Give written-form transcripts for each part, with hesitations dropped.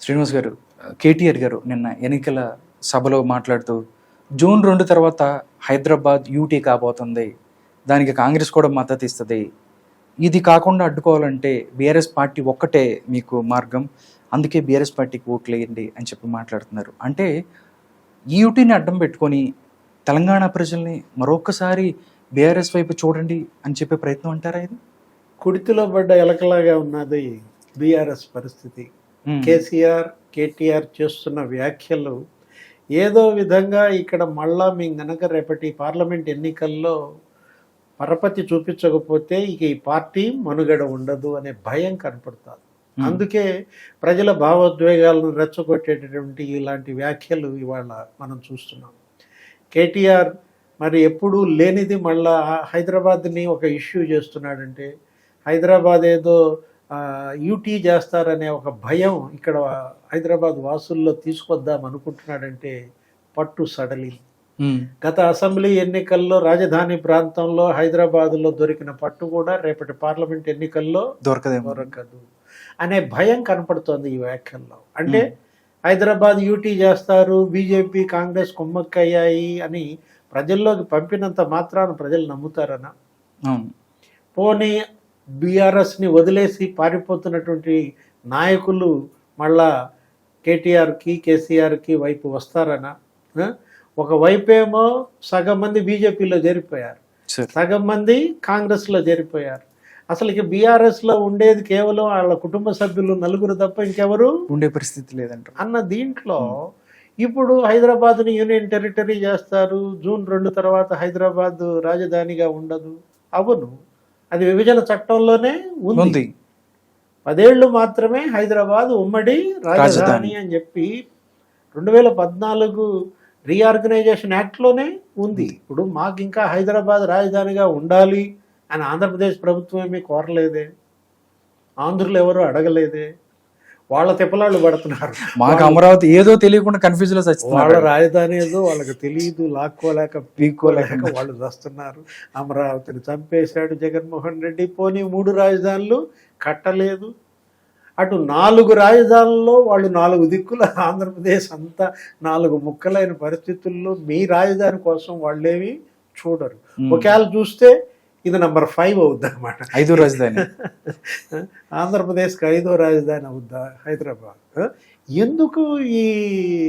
శ్రీనివాస్ గారు, కేటీఆర్ గారు నిన్న ఎన్నికల సభలో మాట్లాడుతూ జూన్ 2 తర్వాత హైదరాబాద్ యూటీ కాబోతుంది, దానికి కాంగ్రెస్ కూడా మద్దతు ఇస్తుంది, ఇది కాకుండా అడ్డుకోవాలంటే బీఆర్ఎస్ పార్టీ ఒక్కటే మీకు మార్గం, అందుకే బీఆర్ఎస్ పార్టీకి ఓట్లు వేయండి అని చెప్పి మాట్లాడుతున్నారు. అంటే ఈ యూటీని అడ్డం పెట్టుకొని తెలంగాణ ప్రజల్ని మరొకసారి బీఆర్ఎస్ వైపు చూడండి అని చెప్పే ప్రయత్నం అంటారా ఇది? కుడితిలో పడ్డ ఎలకలాగా ఉన్నది బీఆర్ఎస్ పరిస్థితి. కేటీఆర్ చేస్తున్న వ్యాఖ్యలు ఏదో విధంగా ఇక్కడ మళ్ళా మేము గనక రేపటి పార్లమెంట్ ఎన్నికల్లో పరపతి చూపించకపోతే ఇక ఈ పార్టీ మనుగడ ఉండదు అనే భయం కనపడుతుంది. అందుకే ప్రజల భావోద్వేగాలను రెచ్చగొట్టేటటువంటి ఇలాంటి వ్యాఖ్యలు ఇవాళ మనం చూస్తున్నాం. కేటీఆర్ మరి ఎప్పుడూ లేనిది మళ్ళా హైదరాబాద్ని ఒక ఇష్యూ చేస్తున్నాడంటే, హైదరాబాద్ ఏదో యూటీ చేస్తారనే ఒక భయం ఇక్కడ హైదరాబాద్ వాసుల్లో తీసుకొద్దాం అనుకుంటున్నాడంటే పట్టు సడలి. గత అసెంబ్లీ ఎన్నికల్లో రాజధాని ప్రాంతంలో హైదరాబాద్లో దొరికిన పట్టు కూడా రేపటి పార్లమెంట్ ఎన్నికల్లో దొరకదు అనే భయం కనపడుతోంది ఈ వ్యాఖ్యల్లో. అంటే హైదరాబాద్ యూటీ చేస్తారు, బీజేపీ కాంగ్రెస్ కుమ్మక్కయ్యాయి అని ప్రజల్లోకి పంపినంత మాత్రాన ప్రజలు నమ్ముతారనా? పోనీ బీఆర్ఎస్ని వదిలేసి పారిపోతున్నటువంటి నాయకులు మళ్ళా కేటీఆర్కి కేసీఆర్కి వైపు వస్తారనా? ఒకవైపేమో సగం మంది బీజేపీలో చేరిపోయారు, సగం మంది కాంగ్రెస్లో చేరిపోయారు. అసలు ఇక బీఆర్ఎస్లో ఉండేది కేవలం వాళ్ళ కుటుంబ సభ్యులు నలుగురు తప్ప ఇంకెవరు ఉండే పరిస్థితి లేదంట అన్న దీంట్లో ఇప్పుడు హైదరాబాద్ని యూనియన్ టెరిటరీ చేస్తారు, జూన్ 2 తర్వాత హైదరాబాద్ రాజధానిగా ఉండదు. అవును, అది విభజన చట్టంలోనే ఉంది. 10 ఏళ్ళు మాత్రమే హైదరాబాద్ ఉమ్మడి రాజధాని అని చెప్పి 2014 రీఆర్గనైజేషన్ యాక్ట్లోనే ఉంది. ఇప్పుడు మాకు ఇంకా హైదరాబాద్ రాజధానిగా ఉండాలి అని ఆంధ్రప్రదేశ్ ప్రభుత్వం ఏమీ కోరలేదే, ఆంధ్రులు ఎవరు అడగలేదే, వాళ్ళ తిప్పలాళ్ళు పడుతున్నారు. మాకు అమరావతి ఏదో తెలియకుండా కన్ఫ్యూజ్ లో వాళ్ళ రాజధాని ఏదో వాళ్ళకి తెలియదు, లాక్కోలేక పీక్కోలేక వాళ్ళు వస్తున్నారు. అమరావతిని చంపేశాడు జగన్మోహన్ రెడ్డి, పోనీ 3 రాజధానులు కట్టలేదు. అటు 4 రాజధానుల్లో వాళ్ళు 4 దిక్కుల ఆంధ్రప్రదేశ్ అంతా 4 ముక్కలైన పరిస్థితుల్లో మీ రాజధాని కోసం వాళ్ళేవి చూడరు. ఒకవేళ చూస్తే ఇది నెంబర్ 5 అవుద్ది అనమాట, 5వ రాజధాని. ఆంధ్రప్రదేశ్కి 5వ రాజధాని అవుద్దా హైదరాబాద్? ఎందుకు ఈ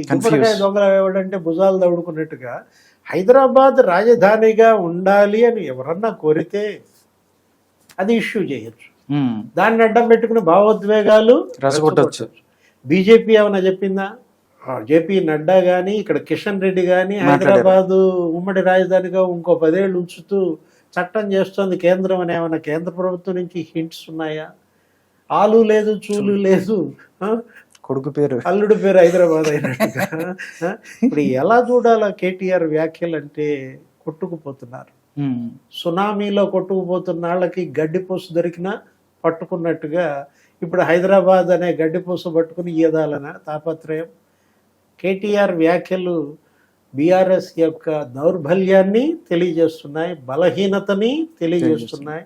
గుమ్మడికాయ దొంగలు ఎవడంటే భుజాలు దౌడుకున్నట్టుగా హైదరాబాద్ రాజధానిగా ఉండాలి అని ఎవరన్నా కోరితే అది ఇష్యూ చేయొచ్చు, దాన్ని అడ్డం పెట్టుకుని భావోద్వేగాలు రెచ్చగొట్టొచ్చు. బీజేపీ ఏమైనా చెప్పిందా? జేపీ నడ్డా కానీ ఇక్కడ కిషన్ రెడ్డి కానీ హైదరాబాదు ఉమ్మడి రాజధానిగా ఇంకో 10 ఏళ్ళు ఉంచుతూ చట్టం చేస్తోంది కేంద్రం అని ఏమైనా కేంద్ర ప్రభుత్వం నుంచి హింట్స్ ఉన్నాయా? ఆలు లేదు, చూలు లేదు, కొడుకు పేరు అల్లుడు పేరు హైదరాబాద్ అయినట్టుగా. ఇప్పుడు ఎలా చూడాలా కేటీఆర్ వ్యాఖ్యలు అంటే? కొట్టుకుపోతున్నారు, సునామీలో కొట్టుకుపోతున్న వాళ్ళకి గడ్డిపూస దొరికినా పట్టుకున్నట్టుగా ఇప్పుడు హైదరాబాద్ అనే గడ్డిపూస పట్టుకుని ఈదాలన తాపత్రయం. కేటీఆర్ వ్యాఖ్యలు బీఆర్ఎస్ యొక్క దౌర్బల్యాన్ని తెలియజేస్తున్నాయి, బలహీనతని తెలియజేస్తున్నాయి,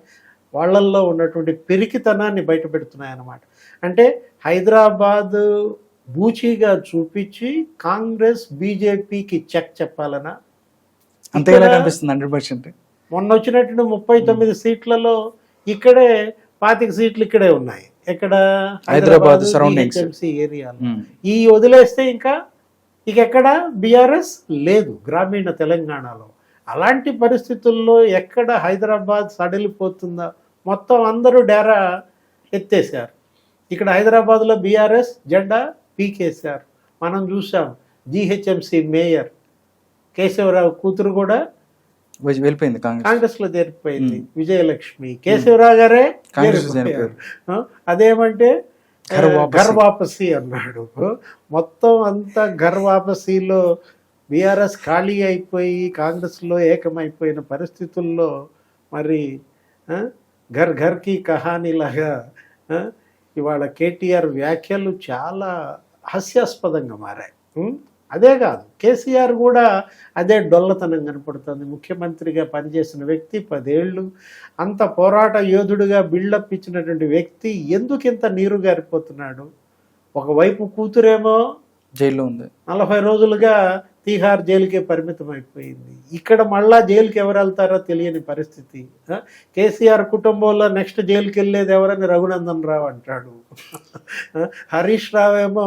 వాళ్ళల్లో ఉన్నటువంటి పెరికితనాన్ని బయటపెడుతున్నాయి అన్నమాట. అంటే హైదరాబాద్ బూచీగా చూపించి కాంగ్రెస్ బీజేపీకి చెక్ చెప్పాలనా? అంతేలా కనిపిస్తుంది 100%. మొన్న వచ్చినట్టు 39 సీట్లలో ఇక్కడే 25 సీట్లు ఇక్కడే ఉన్నాయి. ఎక్కడ? హైదరాబాద్ సరౌండింగ్స్ ఏరియాలో. ఈ వదిలేస్తే ఇంకా ఎక్కడ బీఆర్ఎస్ లేదు గ్రామీణ తెలంగాణలో. అలాంటి పరిస్థితుల్లో ఎక్కడ హైదరాబాద్ సడలిపోతుందా? మొత్తం అందరూ డేరా ఎత్తేసారు. ఇక్కడ హైదరాబాద్లో బీఆర్ఎస్ జెండా పీకేశారు. మనం చూసాం, జీహెచ్ఎంసీ మేయర్ కేశవరావు కూతురు కూడా వెళ్ళిపోయింది, కాంగ్రెస్లో చేరిపోయింది. విజయలక్ష్మి, కేశవరావు గారే అదేమంటే ఘర్ వాపసీ అన్నాడు. మొత్తం అంతా ఘర్ వాపసీలో బీఆర్ఎస్ ఖాళీ అయిపోయి కాంగ్రెస్లో ఏకమైపోయిన పరిస్థితుల్లో మరి ఘర్ ఘర్కి కహానీలాగా ఇవాళ కేటీఆర్ వ్యాఖ్యలు చాలా హాస్యాస్పదంగా మారాయి. అదే కాదు, కేసీఆర్ కూడా అదే డొల్లతనం కనపడుతుంది. ముఖ్యమంత్రిగా పనిచేసిన వ్యక్తి 10 ఏళ్ళు, అంత పోరాట యోధుడిగా బిల్డప్ ఇచ్చినటువంటి వ్యక్తి ఎందుకు ఇంత నీరు గారిపోతున్నాడు? ఒకవైపు కూతురేమో జైల్లో ఉంది. 40 రోజులుగా తీహార్ జైలుకే పరిమితం అయిపోయింది. ఇక్కడ మళ్ళా జైలుకి ఎవరు వెళ్తారో తెలియని పరిస్థితి. కేసీఆర్ కుటుంబంలో నెక్స్ట్ జైలుకి వెళ్ళేది ఎవరని రఘునందన్ రావు అంటాడు. హరీష్ రావు ఏమో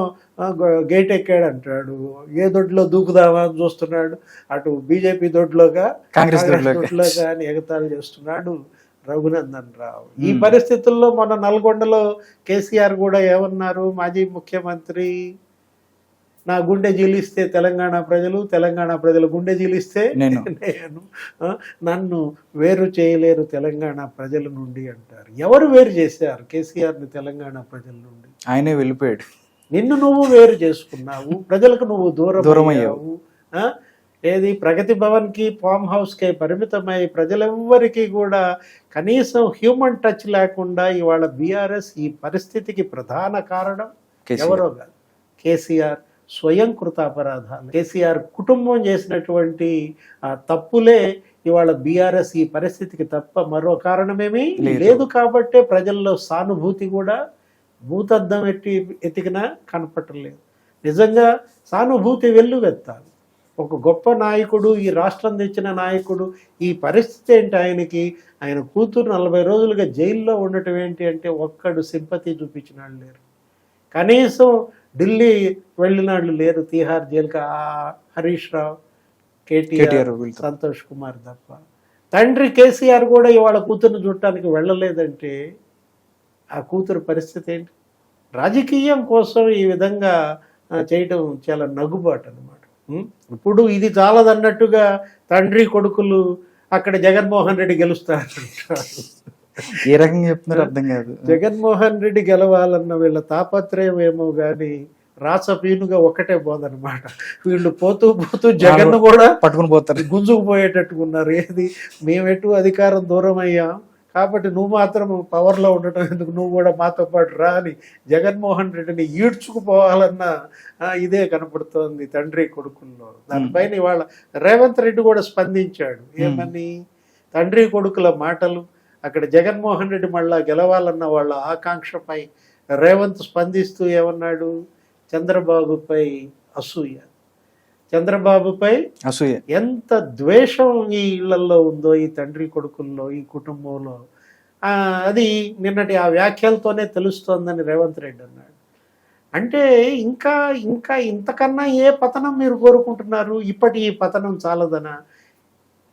గేట్ ఎక్కాడు అంటాడు. ఏ దొడ్లో దూకుదామా అని చూస్తున్నాడు. అటు బీజేపీ దొడ్లోగా కాంగ్రెస్ దొడ్లోగా అని ఎగతాళి చేస్తున్నాడు రఘునందన్ రావు. ఈ పరిస్థితుల్లో మన నల్గొండలో కేసీఆర్ కూడా ఏమన్నారు, మాజీ ముఖ్యమంత్రి నా గుండె జీలిస్తే తెలంగాణ ప్రజలు, తెలంగాణ ప్రజల గుండె జీలిస్తే నేను, నన్ను వేరు చేయలేరు తెలంగాణ ప్రజల నుండి అంటారు. ఎవరు వేరు చేశారు కేసీఆర్ని తెలంగాణ ప్రజల నుండి? ఆయనే వెళ్ళిపోయాడు. నిన్ను నువ్వు వేరు చేసుకున్నావు, ప్రజలకు నువ్వు దూరం అయ్యావు. ఏది ప్రగతి భవన్కి, ఫామ్ హౌస్కి పరిమితమై ప్రజలెవ్వరికీ కూడా కనీసం హ్యూమన్ టచ్ లేకుండా ఇవాళ బీఆర్ఎస్ ఈ పరిస్థితికి ప్రధాన కారణం ఎవరో కాదు, కేసీఆర్ స్వయం కృతాపరాధాలు. కేసీఆర్ కుటుంబం చేసినటువంటి తప్పులే ఇవాళ బీఆర్ఎస్ ఈ పరిస్థితికి తప్ప మరో కారణమేమీ లేదు. కాబట్టే ప్రజల్లో సానుభూతి కూడా భూతద్దం ఎతికినా కనపట్టలేదు. నిజంగా సానుభూతి వెల్లువెత్తాలి. ఒక గొప్ప నాయకుడు, ఈ రాష్ట్రం తెచ్చిన నాయకుడు, ఈ పరిస్థితి ఏంటి ఆయనకి? ఆయన కూతురు 40 రోజులుగా జైల్లో ఉండటం ఏంటి అంటే ఒక్కడు సింపతి చూపించిన వాళ్ళు లేరు. కనీసం ఢిల్లీ వెళ్ళినాళ్ళు లేరు తీహార్ జైలుకి. హరీష్ రావు, కేటీఆర్, సంతోష్ కుమార్ తప్ప. తండ్రి కేసీఆర్ కూడా ఇవాళ కూతురుని చూడటానికి వెళ్ళలేదంటే ఆ కూతురు పరిస్థితి ఏంటి? రాజకీయం కోసం ఈ విధంగా చేయటం చాలా నగుబాటు అన్నమాట. ఇప్పుడు ఇది చాలదన్నట్టుగా తండ్రి కొడుకులు అక్కడ జగన్మోహన్ రెడ్డి గెలుస్తారంటారు. ఏ రకంగా చెప్తున్నారు అర్థం కాదు. జగన్మోహన్ రెడ్డి గెలవాలన్న వీళ్ళ తాపత్రయం ఏమో గాని రాసపీనుగా ఒక్కటే పోదనమాట. వీళ్ళు పోతూ పోతూ జగన్ కూడా పట్టుకుని పోతారు, గుంజుకుపోయేటట్టుకున్నారు. ఏది మేమెటు అధికారం దూరం అయ్యాం కాబట్టి నువ్వు మాత్రం పవర్లో ఉండటం ఎందుకు, నువ్వు కూడా మాతో పాటు రా అని జగన్మోహన్ రెడ్డిని ఈడ్చుకుపోవాలన్న ఇదే కనపడుతోంది తండ్రి కొడుకుల్లో. దానిపైన ఇవాళ రేవంత్ రెడ్డి కూడా స్పందించాడు. ఏమని? తండ్రి కొడుకుల మాటలు, అక్కడ జగన్మోహన్ రెడ్డి మళ్ళా గెలవాలన్న వాళ్ళ ఆకాంక్షపై రేవంత్ స్పందిస్తూ ఏమన్నాడు? చంద్రబాబుపై అసూయ, చంద్రబాబుపై అసూయ, ఎంత ద్వేషం ఈ ఇళ్లలో ఉందో, ఈ తండ్రి కొడుకుల్లో, ఈ కుటుంబంలో, అది నిన్నటి ఆ వ్యాఖ్యలతోనే తెలుస్తోందని రేవంత్ రెడ్డి అన్నాడు. అంటే ఇంకా ఇంకా ఇంతకన్నా ఏ పతనం మీరు కోరుకుంటున్నారు? ఇప్పటి ఈ పతనం చాలదనా?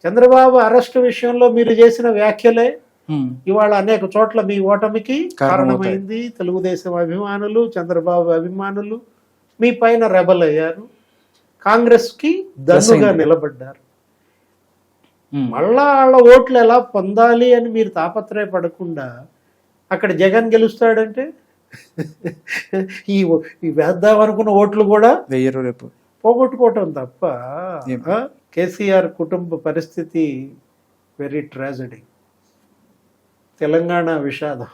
చంద్రబాబు అరెస్టు విషయంలో మీరు చేసిన వ్యాఖ్యలే ఇవాళ అనేక చోట్ల మీ ఓటమికి కారణమైంది. తెలుగుదేశం అభిమానులు, చంద్రబాబు అభిమానులు మీ పైన రెబల్ అయ్యారు, కాంగ్రెస్ కి దన్నుగా నిలబడ్డారు. మళ్ళా వాళ్ళ ఓట్లు ఎలా పొందాలి అని మీరు తాపత్రయపడకుండా అక్కడ జగన్ గెలుస్తాడంటే ఈ వేద్దామనుకున్న ఓట్లు కూడా రేపు పోగొట్టుకోవటం తప్ప. కేసీఆర్ కుటుంబ పరిస్థితి వెరీ ట్రాజడీ. తెలంగాణ విషాదం.